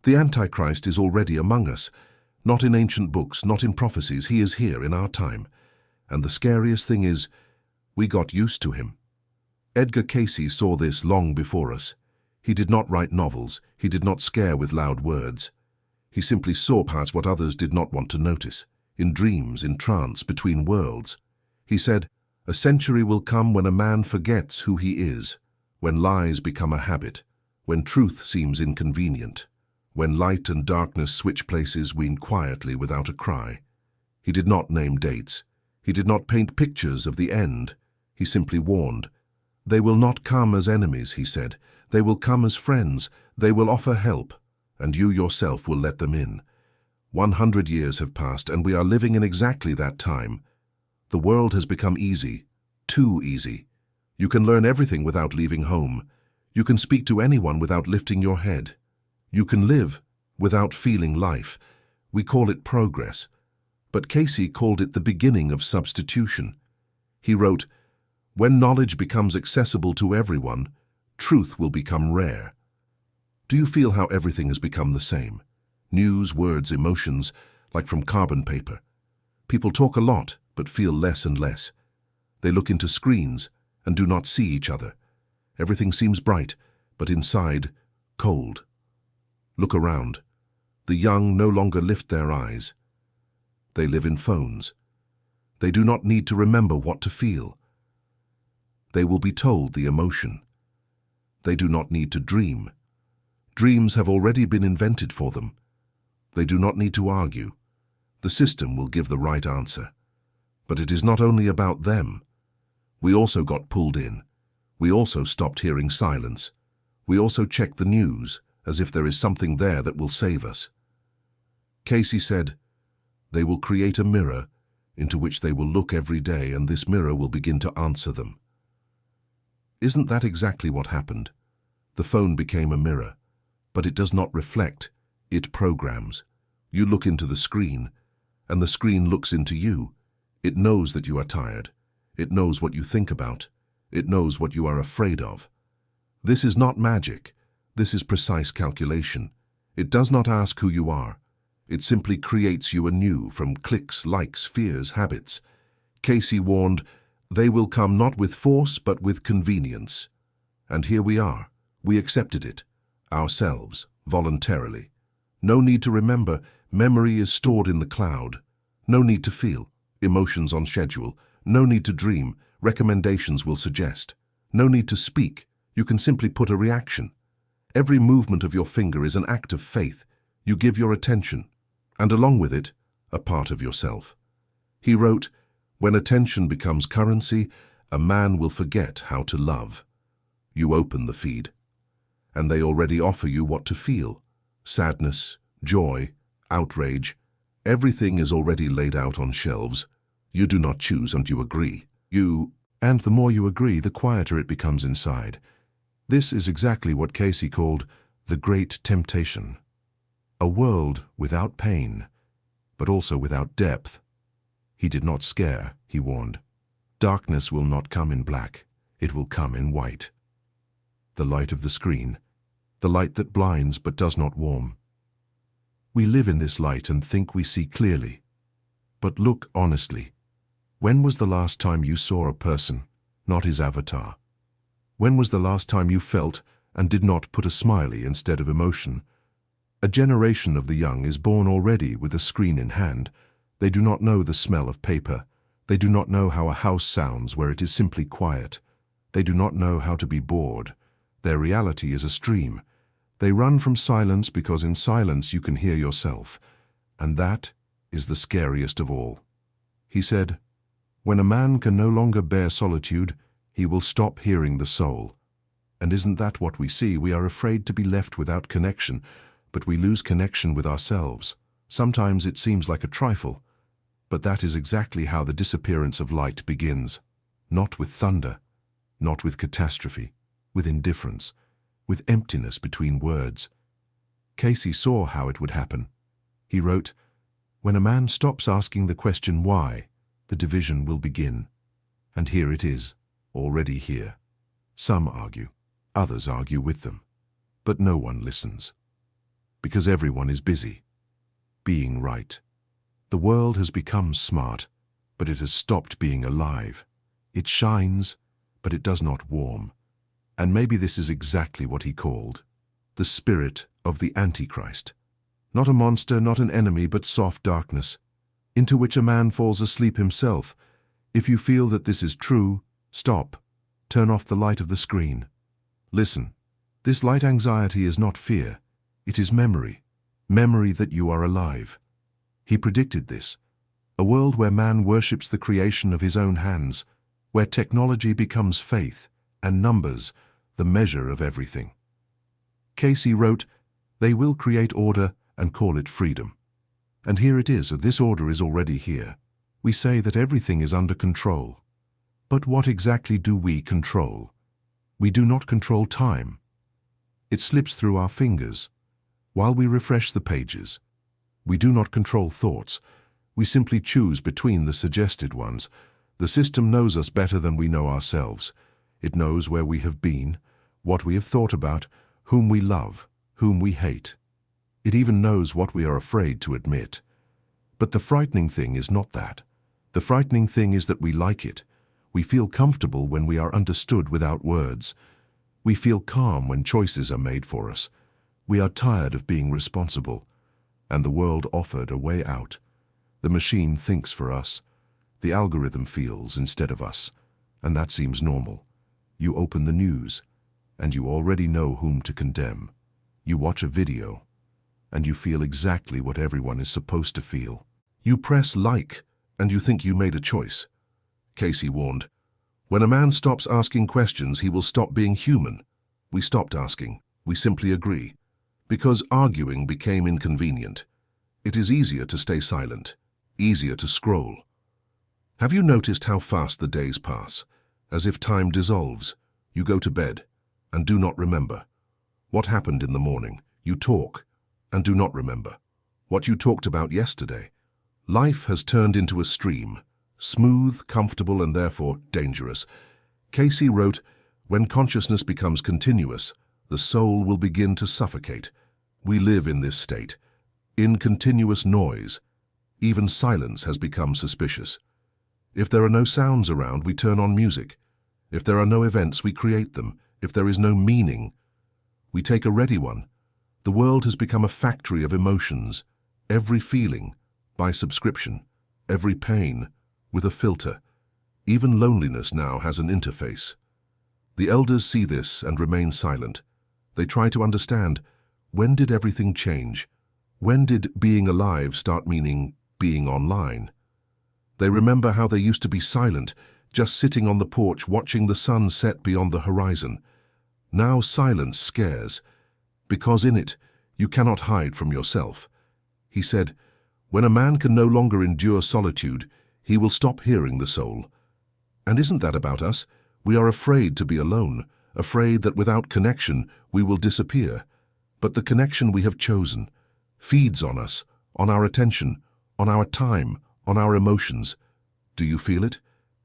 The Antichrist is already among us. Not in ancient books, not in prophecies. He is here in our time. And the scariest thing is, we got used to him. Edgar Cayce saw this long before us. He did not write novels. He did not scare with loud words. He simply saw past what others did not want to notice. In dreams, in trance, between worlds. He said, "A century will come when a man forgets who he is, when lies become a habit, when truth seems inconvenient, when light and darkness switch places, wean quietly without a cry." He did not name dates. He did not paint pictures of the end. He simply warned. "They will not come as enemies," he said. "They will come as friends. They will offer help, and you yourself will let them in." 100 years have passed, and we are living in exactly that time. The world has become easy, too easy. You can learn everything without leaving home. You can speak to anyone without lifting your head. You can live without feeling life. We call it progress. But Cayce called it the beginning of substitution. He wrote, "When knowledge becomes accessible to everyone, truth will become rare." Do you feel how everything has become the same? News, words, emotions, like from carbon paper. People talk a lot, but feel less and less. They look into screens and do not see each other. Everything seems bright, but inside, cold. Look around. The young no longer lift their eyes. They live in phones. They do not need to remember what to feel. They will be told the emotion. They do not need to dream. Dreams have already been invented for them. They do not need to argue. The system will give the right answer. But it is not only about them. We also got pulled in. We also stopped hearing silence. We also checked the news, as if there is something there that will save us. Cayce said, "They will create a mirror into which they will look every day, and this mirror will begin to answer them." Isn't that exactly what happened? The phone became a mirror, but it does not reflect, it programs. You look into the screen, and the screen looks into you. It knows that you are tired. It knows what you think about. It knows what you are afraid of. This is not magic. This is precise calculation. It does not ask who you are. It simply creates you anew from clicks, likes, fears, habits. Cayce warned, "They will come not with force but with convenience." And here we are. We accepted it, ourselves, voluntarily. No need to remember. Memory is stored in the cloud. No need to feel. Emotions on schedule. No need to dream. Recommendations will suggest. No need to speak. You can simply put a reaction. Every movement of your finger is an act of faith. You give your attention, and along with it, a part of yourself. He wrote, "When attention becomes currency, a man will forget how to love." You open the feed, and they already offer you what to feel. Sadness, joy, outrage. Everything is already laid out on shelves. You do not choose and you agree. And the more you agree, the quieter it becomes inside. This is exactly what Cayce called the great temptation. A world without pain, but also without depth. He did not scare, he warned. Darkness will not come in black, it will come in white. The light of the screen, the light that blinds but does not warm. We live in this light and think we see clearly. But look honestly. When was the last time you saw a person, not his avatar? When was the last time you felt and did not put a smiley instead of emotion? A generation of the young is born already with a screen in hand. They do not know the smell of paper. They do not know how a house sounds where it is simply quiet. They do not know how to be bored. Their reality is a stream. They run from silence because in silence you can hear yourself. And that is the scariest of all. He said, "When a man can no longer bear solitude, he will stop hearing the soul." And isn't that what we see? We are afraid to be left without connection, but we lose connection with ourselves. Sometimes it seems like a trifle, but that is exactly how the disappearance of light begins. Not with thunder, not with catastrophe, with indifference, with emptiness between words. Cayce saw how it would happen. He wrote, "When a man stops asking the question why, the division will begin." And here it is, already here. Some argue, others argue with them, but no one listens. because everyone is busy. Being right. The world has become smart, but it has stopped being alive. It shines, but it does not warm. And maybe this is exactly what he called the spirit of the Antichrist. Not a monster, not an enemy, but soft darkness, into which a man falls asleep himself. If you feel that this is true, stop. Turn off the light of the screen. Listen. This light anxiety is not fear. It is memory. Memory that you are alive. He predicted this. A world where man worships the creation of his own hands, where technology becomes faith, and numbers the measure of everything. Cayce wrote, "They will create order and call it freedom." And here it is, this order is already here. We say that everything is under control. But what exactly do we control? We do not control time. It slips through our fingers while we refresh the pages. We do not control thoughts. We simply choose between the suggested ones. The system knows us better than we know ourselves. It knows where we have been, what we have thought about, whom we love, whom we hate. It even knows what we are afraid to admit. But the frightening thing is not that. The frightening thing is that we like it. We feel comfortable when we are understood without words. We feel calm when choices are made for us. We are tired of being responsible. And the world offered a way out. The machine thinks for us. The algorithm feels instead of us. And that seems normal. You open the news, and you already know whom to condemn. You watch a video, and you feel exactly what everyone is supposed to feel. You press like, and you think you made a choice. Cayce warned, when a man stops asking questions, he will stop being human. We stopped asking. We simply agree. Because arguing became inconvenient. It is easier to stay silent, easier to scroll. Have you noticed how fast the days pass? As if time dissolves. You go to bed and do not remember. What happened in the morning? You talk and do not remember. What you talked about yesterday. Life has turned into a stream, smooth, comfortable, and therefore dangerous. Cayce wrote, when consciousness becomes continuous, the soul will begin to suffocate. We live in this state, in continuous noise. Even silence has become suspicious. If there are no sounds around, we turn on music. If there are no events, we create them. If there is no meaning, we take a ready one. The world has become a factory of emotions. Every feeling, by subscription. Every pain, with a filter. Even loneliness now has an interface. The elders see this and remain silent. They try to understand, when did everything change? When did being alive start meaning being online? They remember how they used to be silent, just sitting on the porch watching the sun set beyond the horizon. Now silence scares, because in it you cannot hide from yourself. He said, when a man can no longer endure solitude, he will stop hearing the soul. And isn't that about us? We are afraid to be alone, afraid that without connection we will disappear. But the connection we have chosen feeds on us, on our attention, on our time, on our emotions. Do you feel it?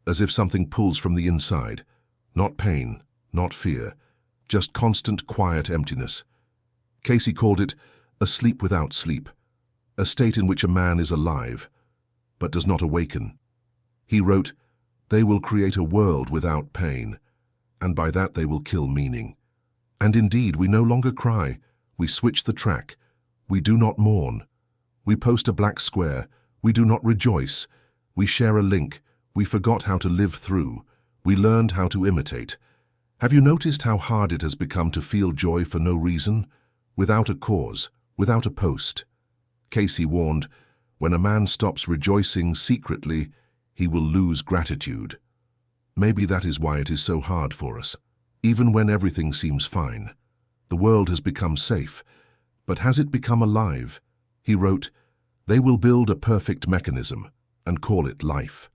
As if something pulls from the inside. Not pain, not fear, just constant quiet emptiness. Cayce called it a sleep without sleep, a state in which a man is alive, but does not awaken. He wrote, they will create a world without pain, and by that they will kill meaning. And indeed, we no longer cry. We switch the track. We do not mourn. We post a black square. We do not rejoice. We share a link. We forgot how to live through. We learned how to imitate. Have you noticed how hard it has become to feel joy for no reason? Without a cause, without a post. Cayce warned, when a man stops rejoicing secretly, he will lose gratitude. Maybe that is why it is so hard for us. Even when everything seems fine. The world has become safe. But has it become alive? He wrote, they will build a perfect mechanism and call it life.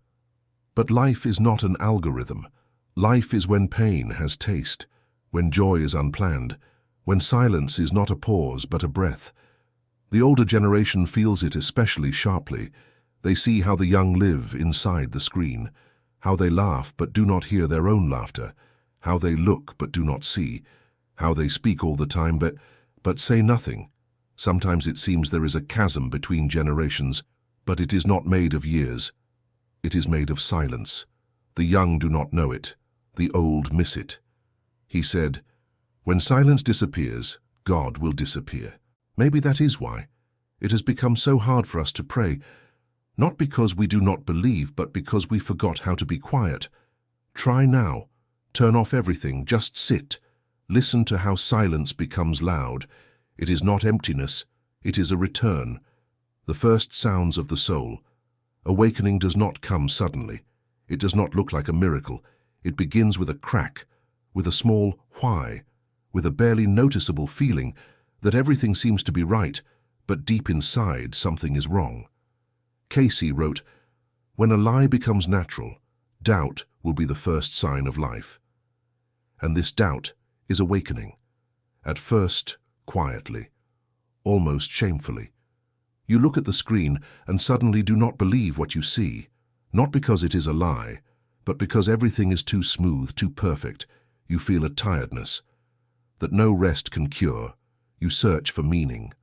But life is not an algorithm. Life is when pain has taste, when joy is unplanned, when silence is not a pause but a breath. The older generation feels it especially sharply. They see how the young live inside the screen, how they laugh but do not hear their own laughter, how they look but do not see, how they speak all the time but say nothing, Sometimes it seems there is a chasm between generations, but it is not made of years. It is made of silence. The young do not know it. The old miss it. He said, "When silence disappears, God will disappear." Maybe that is why it has become so hard for us to pray, not because we do not believe, but because we forgot how to be quiet. Try now. Turn off everything. Just sit. Listen to how silence becomes loud. It is not emptiness. It is a return. The first sounds of the soul. Awakening does not come suddenly. It does not look like a miracle. It begins with a crack, with a small why, with a barely noticeable feeling that everything seems to be right, but deep inside something is wrong. Cayce wrote, "When a lie becomes natural, doubt will be the first sign of life." And this doubt is awakening. At first, quietly, almost shamefully. You look at the screen and suddenly do not believe what you see, not because it is a lie, but because everything is too smooth, too perfect. You feel a tiredness that no rest can cure. You search for meaning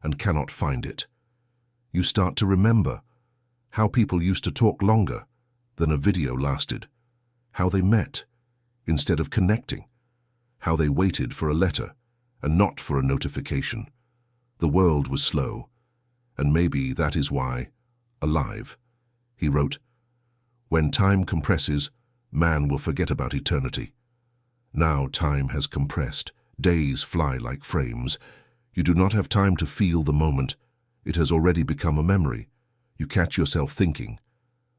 and cannot find it. You start to remember how people used to talk longer than a video lasted, how they met instead of connecting, how they waited for a letter and not for a notification. The world was slow, and maybe that is why, alive. He wrote, "When time compresses, man will forget about eternity. Now time has compressed. Days fly like frames. You do not have time to feel the moment. It has already become a memory. You catch yourself thinking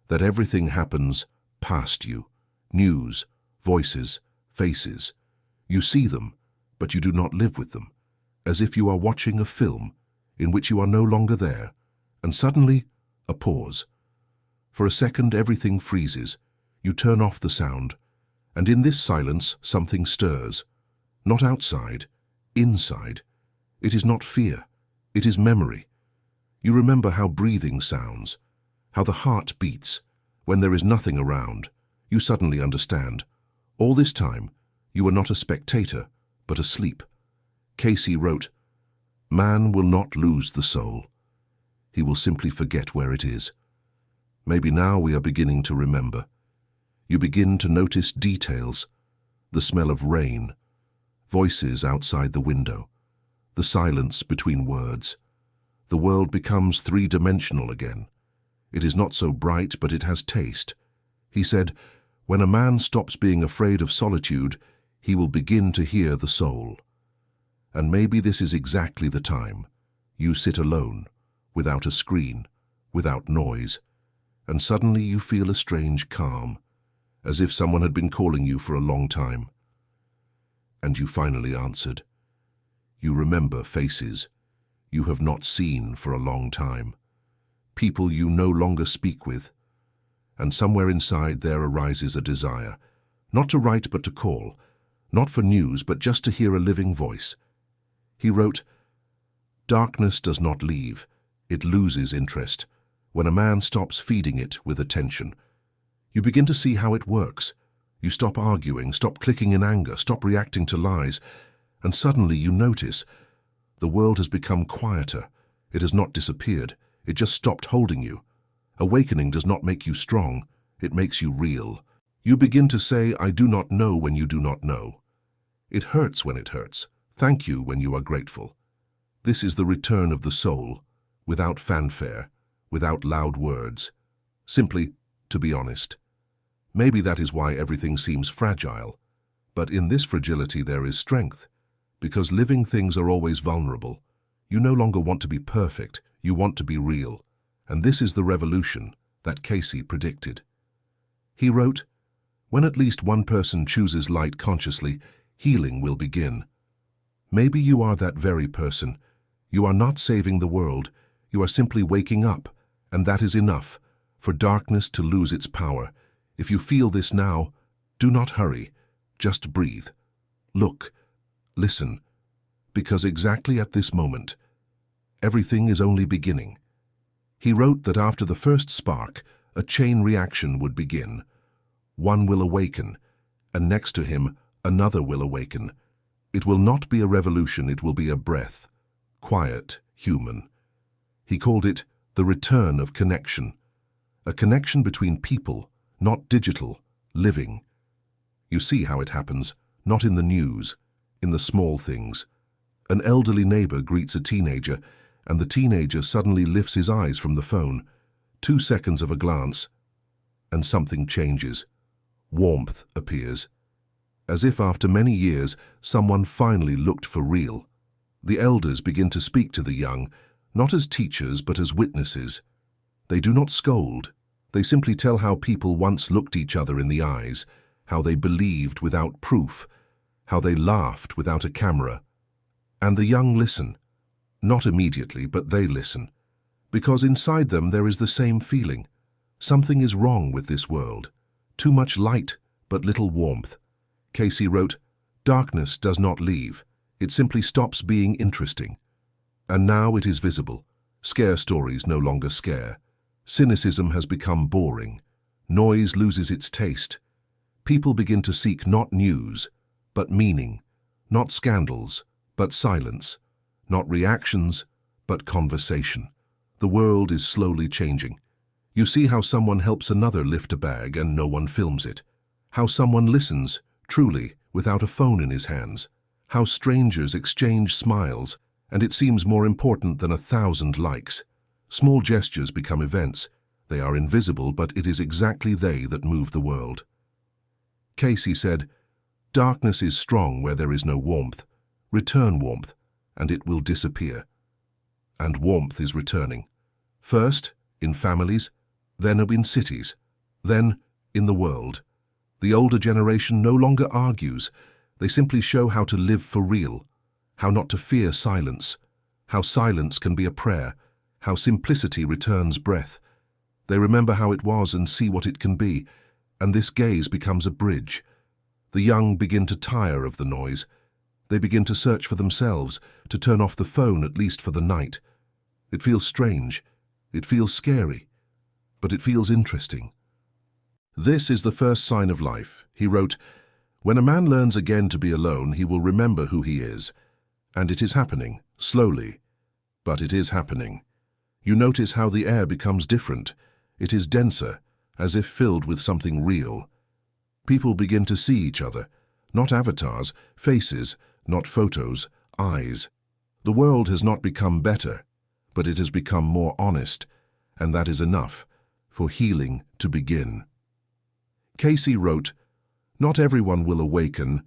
that everything happens past you. News, voices, faces. You see them, but you do not live with them, as if you are watching a film in which you are no longer there, and suddenly a pause. For a second everything freezes. You turn off the sound, and in this silence something stirs. Not outside, inside. It is not fear, it is memory. You remember how breathing sounds, how the heart beats. When there is nothing around, you suddenly understand. All this time, you were not a spectator, but asleep. Cayce wrote, "Man will not lose the soul. He will simply forget where it is." Maybe now we are beginning to remember. You begin to notice details, the smell of rain, voices outside the window, the silence between words. The world becomes three-dimensional again. It is not so bright, but it has taste. He said, "When a man stops being afraid of solitude, he will begin to hear the soul." And maybe this is exactly the time. You sit alone, without a screen, without noise, and suddenly you feel a strange calm, as if someone had been calling you for a long time. And you finally answered. You remember faces you have not seen for a long time, people you no longer speak with, and somewhere inside there arises a desire, not to write but to call, not for news but just to hear a living voice. He wrote, "Darkness does not leave, it loses interest. When a man stops feeding it with attention, you begin to see how it works. You stop arguing, stop clicking in anger, stop reacting to lies, and suddenly you notice the world has become quieter. It has not disappeared, it just stopped holding you. Awakening does not make you strong, it makes you real. You begin to say, 'I do not know' when you do not know. It hurts when it hurts. Thank you when you are grateful. This is the return of the soul, without fanfare, without loud words. Simply, to be honest. Maybe that is why everything seems fragile. But in this fragility there is strength. Because living things are always vulnerable. You no longer want to be perfect, you want to be real. And this is the revolution that Cayce predicted. He wrote, "When at least one person chooses light consciously, healing will begin." Maybe you are that very person. You are not saving the world, you are simply waking up, and that is enough for darkness to lose its power. If you feel this now, do not hurry, just breathe. Look, listen, because exactly at this moment, everything is only beginning. He wrote that after the first spark, a chain reaction would begin. One will awaken, and next to him, another will awaken. It will not be a revolution, it will be a breath. quiet, human. He called it the return of connection, a connection between people, not digital, living. You see how it happens, not in the news, in the small things. An elderly neighbor greets a teenager, and the teenager suddenly lifts his eyes from the phone. 2 seconds of a glance, and something changes. Warmth appears. As if after many years, someone finally looked for real. The elders begin to speak to the young, not as teachers but as witnesses. They do not scold. They simply tell how people once looked each other in the eyes, how they believed without proof, how they laughed without a camera. And the young listen. Not immediately, but they listen. Because inside them there is the same feeling. Something is wrong with this world. Too much light, but little warmth. Cayce wrote, "Darkness does not leave. It simply stops being interesting." And now it is visible. Scare stories no longer scare. Cynicism has become boring. Noise loses its taste. People begin to seek not news, but meaning. Not scandals, but silence. Not reactions, but conversation. The world is slowly changing. You see how someone helps another lift a bag and no one films it. How someone listens, truly, without a phone in his hands. How strangers exchange smiles, and it seems more important than 1,000 likes. Small gestures become events. They are invisible, but it is exactly they that move the world. Cayce said, "Darkness is strong where there is no warmth. Return warmth, and it will disappear." And warmth is returning. First, in families, then in cities, then in the world. The older generation no longer argues. They simply show how to live for real, how not to fear silence, how silence can be a prayer, how simplicity returns breath. They remember how it was and see what it can be, and this gaze becomes a bridge. The young begin to tire of the noise. They begin to search for themselves, to turn off the phone at least for the night. It feels strange. It feels scary. But it feels interesting. "This is the first sign of life," he wrote. "When a man learns again to be alone, he will remember who he is. And it is happening, slowly. But it is happening. You notice how the air becomes different. It is denser, as if filled with something real. People begin to see each other, not avatars, faces, not photos, eyes. The world has not become better, but it has become more honest, and that is enough for healing to begin." Cayce wrote, "Not everyone will awaken,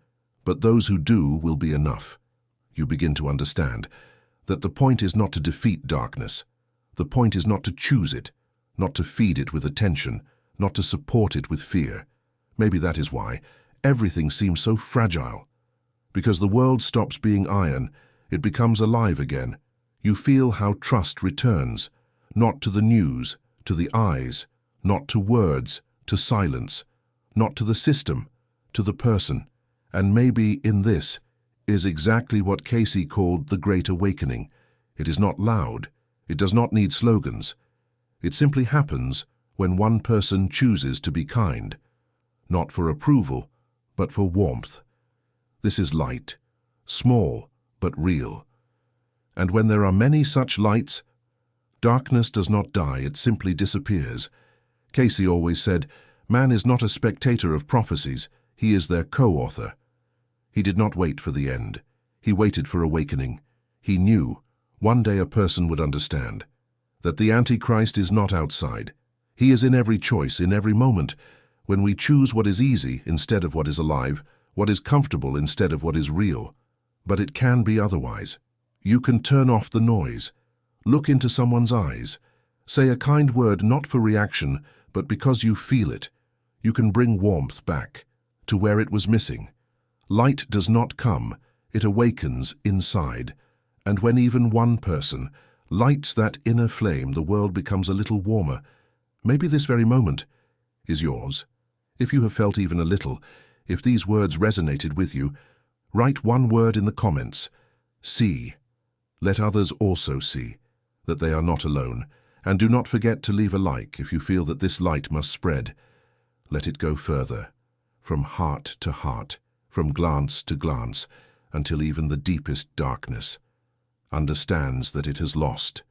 but those who do will be enough." You begin to understand that the point is not to defeat darkness. The point is not to choose it, not to feed it with attention, not to support it with fear. Maybe that is why everything seems so fragile. Because the world stops being iron, it becomes alive again. You feel how trust returns, not to the news, to the eyes, not to words, to silence, not to the system, to the person. And maybe in this is exactly what Cayce called the Great Awakening. It is not loud. It does not need slogans. It simply happens when one person chooses to be kind, not for approval, but for warmth. This is light, small but real. And when there are many such lights, darkness does not die, it simply disappears. Cayce always said, "Man is not a spectator of prophecies, he is their co-author." He did not wait for the end. He waited for awakening. He knew one day a person would understand that the Antichrist is not outside. He is in every choice, in every moment. When we choose what is easy instead of what is alive, what is comfortable instead of what is real. But it can be otherwise. You can turn off the noise. Look into someone's eyes. Say a kind word not for reaction, but because you feel it. You can bring warmth back to where it was missing. Light does not come, it awakens inside. And when even one person lights that inner flame, the world becomes a little warmer. Maybe this very moment is yours. If you have felt even a little, if these words resonated with you, write one word in the comments. See. Let others also see that they are not alone. And do not forget to leave a like if you feel that this light must spread. Let it go further, from heart to heart, from glance to glance, until even the deepest darkness understands that it has lost.